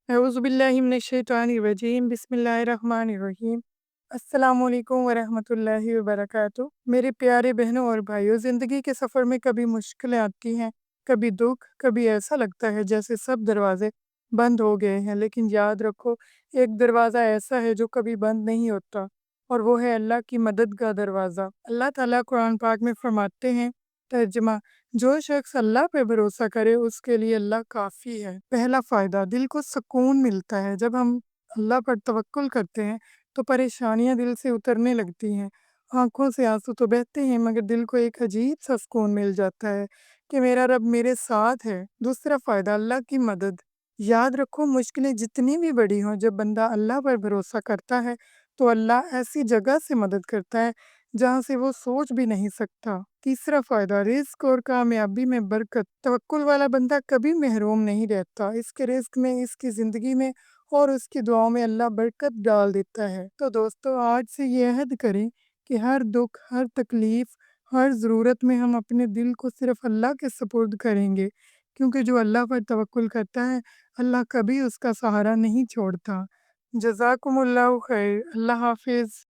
औज़ुबिल्लाहिमिनश्शैतानिर्रजीम बिस्मिल्लाहिर्रहमानिर्रहीम। अस्सलामुअलैकुम वरहमतुल्लाहि वबरकातुह। मेरे प्यारे बहनों और भाइयों, ज़िंदगी के सफ़र में कभी मुश्किलें आती हैं, कभी दुख, कभी ऐसा लगता है जैसे सब दरवाजे बंद हो गए हैं। लेकिन याद रखो, एक दरवाज़ा ऐसा है जो कभी बंद नहीं होता, और वो है अल्लाह की मदद का दरवाज़ा। अल्लाह ताला कुरान पाक में फरमाते हैं, तर्जुमा, जो शख्स अल्लाह पे भरोसा करे उसके लिए अल्लाह काफ़ी है। पहला फ़ायदा, दिल को सुकून मिलता है। जब हम अल्लाह पर तवक्कुल करते हैं तो परेशानियां दिल से उतरने लगती हैं। आंखों से आंसू तो बहते हैं, मगर दिल को एक अजीब सा सुकून मिल जाता है कि मेरा रब मेरे साथ है। दूसरा फ़ायदा, अल्लाह की मदद। याद रखो, मुश्किलें जितनी भी बड़ी हों, जब बंदा अल्लाह पर भरोसा करता है तो अल्लाह ऐसी जगह से मदद करता है जहाँ से वो सोच भी नहीं सकता। तीसरा फ़ायदा, रिज़्क और कामयाबी में बरकत। तवक्कुल वाला बंदा कभी महरूम नहीं रहता। इसके रिज़्क में, इसकी ज़िंदगी में और उसकी दुआओं में अल्लाह बरकत डाल देता है। तो दोस्तों, आज से ये अहद करें कि हर दुख, हर तकलीफ़, हर ज़रूरत में हम अपने दिल को सिर्फ़ अल्लाह के सुपुर्द करेंगे, क्योंकि जो अल्लाह पर तवक्कुल करता है, अल्लाह कभी उसका सहारा नहीं छोड़ता। जज़ाकुमुल्लाहु खैर। अल्लाह हाफ़िज़।